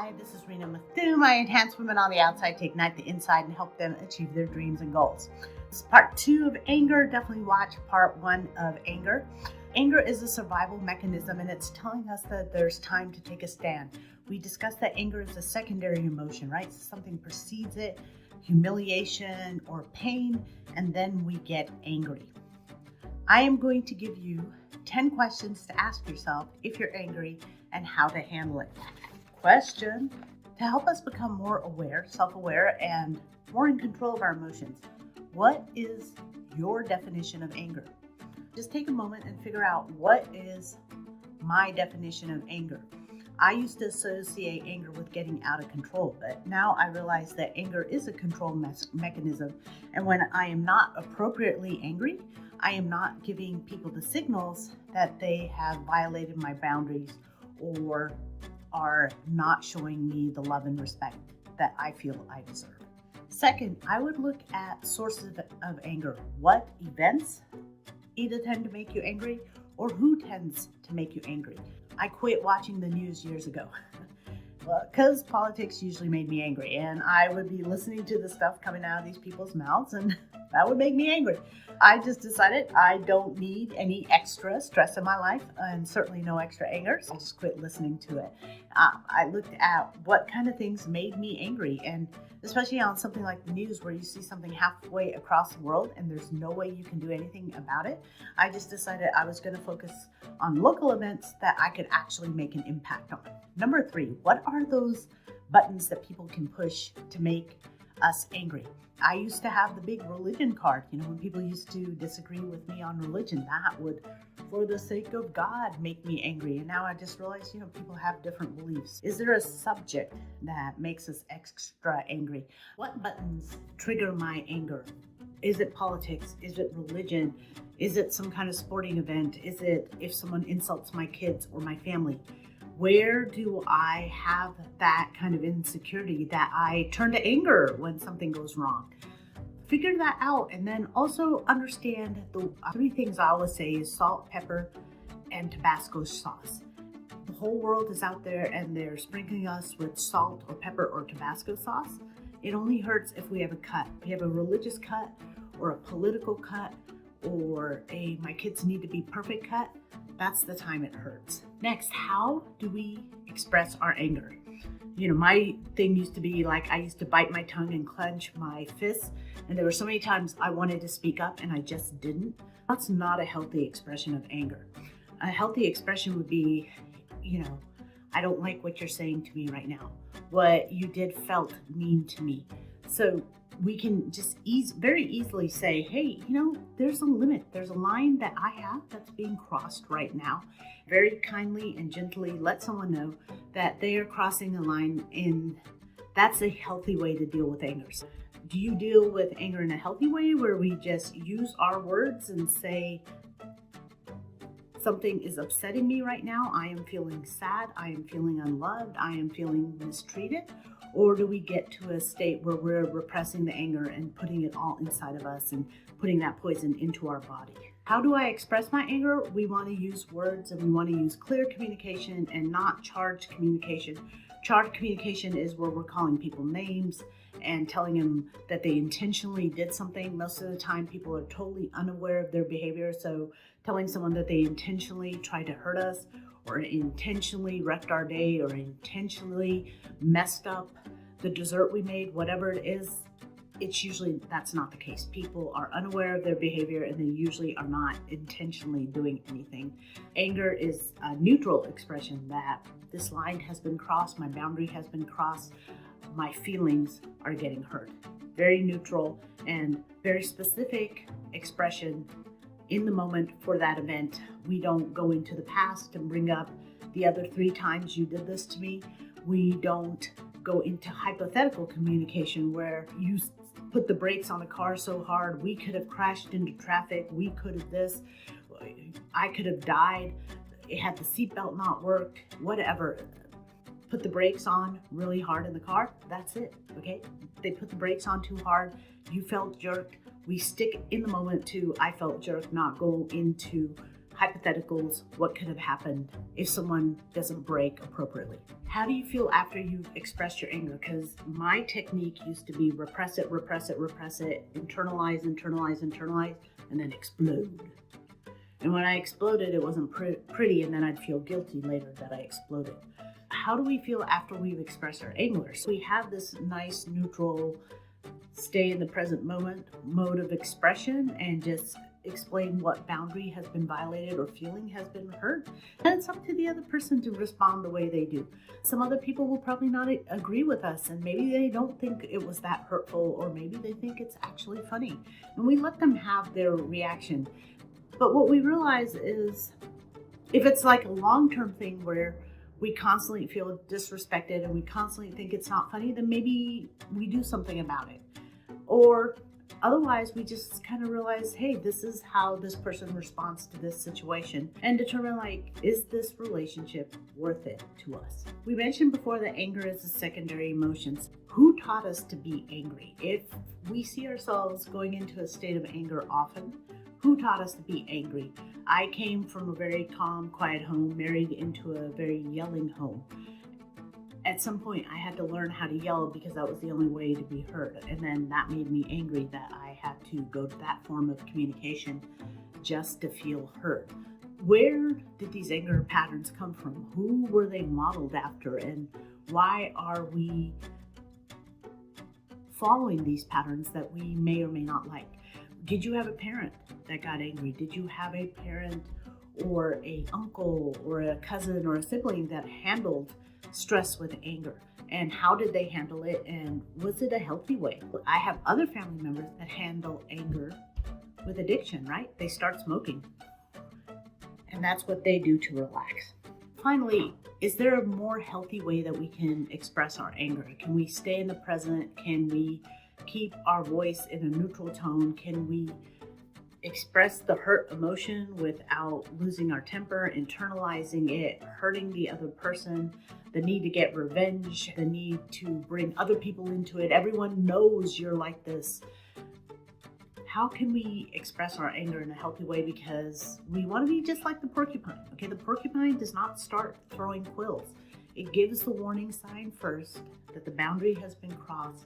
Hi, this is Rina with my Enhance Women on the Outside to ignite the inside and help them achieve their dreams and goals. This is part 2 of anger. Definitely watch part 1 of anger. Anger is a survival mechanism, and it's telling us that there's time to take a stand. We discussed that anger is a secondary emotion, right? Something precedes it, humiliation or pain, and then we get angry. I am going to give you 10 questions to ask yourself if you're angry and how to handle it. Question: to help us become more aware, self-aware, and more in control of our emotions, what is your definition of anger? Just take a moment and figure out what is my definition of anger. I used to associate anger with getting out of control, but now I realize that anger is a control mechanism. And when I am not appropriately angry, I am not giving people the signals that they have violated my boundaries or are not showing me the love and respect that I feel I deserve. Second, I would look at sources of anger. What events either tend to make you angry or who tends to make you angry? I quit watching the news years ago. Because politics usually made me angry, and I would be listening to the stuff coming out of these people's mouths, and that would make me angry. I just decided I don't need any extra stress in my life, and certainly no extra anger, so I just quit listening to it. I looked at what kind of things made me angry, and especially on something like the news where you see something halfway across the world and there's no way you can do anything about it, I just decided I was going to focus on local events that I could actually make an impact on. Number 3, what are those buttons that people can push to make us angry? I used to have the big religion card. When people used to disagree with me on religion, that would, for the sake of God, make me angry. And now I just realize, people have different beliefs. Is there a subject that makes us extra angry? What buttons trigger my anger? Is it politics? Is it religion? Is it some kind of sporting event? Is it if someone insults my kids or my family? Where do I have that kind of insecurity that I turn to anger when something goes wrong? Figure that out, and then also understand the 3 things I always say is salt, pepper, and Tabasco sauce. The whole world is out there and they're sprinkling us with salt or pepper or Tabasco sauce. It only hurts if we have a cut. We have a religious cut or a political cut or a my kids need to be perfect cut. That's the time it hurts. Next, how do we express our anger? My thing used to be like I used to bite my tongue and clench my fists, and there were so many times I wanted to speak up and I just didn't. That's not a healthy expression of anger. A healthy expression would be, I don't like what you're saying to me right now. What you did felt mean to me. So we can just very easily say, hey, there's a limit. There's a line that I have that's being crossed right now. Very kindly and gently let someone know that they are crossing a line, and that's a healthy way to deal with anger. Do you deal with anger in a healthy way where we just use our words and say, something is upsetting me right now, I am feeling sad, I am feeling unloved, I am feeling mistreated? Or do we get to a state where we're repressing the anger and putting it all inside of us and putting that poison into our body? How do I express my anger? We want to use words, and we want to use clear communication and not charged communication. Charged communication is where we're calling people names and telling them that they intentionally did something. Most of the time, people are totally unaware of their behavior. So telling someone that they intentionally tried to hurt us or intentionally wrecked our day or intentionally messed up the dessert we made, whatever it is, that's not the case. People are unaware of their behavior and they usually are not intentionally doing anything. Anger is a neutral expression that this line has been crossed, my boundary has been crossed, my feelings are getting hurt. Very neutral and very specific expression in the moment for that event. We don't go into the past and bring up the other 3 times you did this to me. We don't go into hypothetical communication where you put the brakes on the car so hard, we could have crashed into traffic, we could have this, I could have died, had the seatbelt not worked, whatever. Put the brakes on really hard in the car, that's it, okay? They put the brakes on too hard, you felt jerked. We stick in the moment to I felt jerked, not go into hypotheticals, what could have happened if someone doesn't break appropriately. How do you feel after you've expressed your anger? Because my technique used to be repress it, internalize, and then explode. And when I exploded, it wasn't pretty, and then I'd feel guilty later that I exploded. How do we feel after we've expressed our anger? So we have this nice, neutral, stay in the present moment mode of expression and just explain what boundary has been violated or feeling has been hurt. And it's up to the other person to respond the way they do. Some other people will probably not agree with us, and maybe they don't think it was that hurtful, or maybe they think it's actually funny. And we let them have their reaction. But what we realize is if it's like a long-term thing where we constantly feel disrespected and we constantly think it's not funny, then maybe we do something about it. Or otherwise, we just kind of realize, hey, this is how this person responds to this situation, and determine, like, is this relationship worth it to us? We mentioned before that anger is a secondary emotion. Who taught us to be angry? If we see ourselves going into a state of anger often, who taught us to be angry? I came from a very calm, quiet home, married into a very yelling home. At some point, I had to learn how to yell because that was the only way to be heard. And then that made me angry that I had to go to that form of communication just to feel heard. Where did these anger patterns come from? Who were they modeled after? And why are we following these patterns that we may or may not like? Did you have a parent that got angry? Did you have a parent or an uncle or a cousin or a sibling that handled stress with anger? And how did they handle it? And was it a healthy way? I have other family members that handle anger with addiction, right? They start smoking. And that's what they do to relax. Finally, is there a more healthy way that we can express our anger? Can we stay in the present? Can we keep our voice in a neutral tone? Can we express the hurt emotion without losing our temper, internalizing it, hurting the other person, the need to get revenge, the need to bring other people into it? Everyone knows you're like this. How can we express our anger in a healthy way? Because we want to be just like the porcupine. Okay, the porcupine does not start throwing quills. It gives the warning sign first that the boundary has been crossed,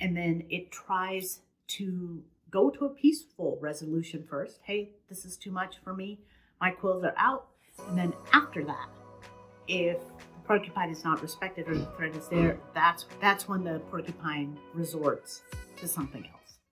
and then it tries to go to a peaceful resolution first. Hey, this is too much for me. My quills are out. And then after that, if the porcupine is not respected or the threat is there, that's when the porcupine resorts to something else.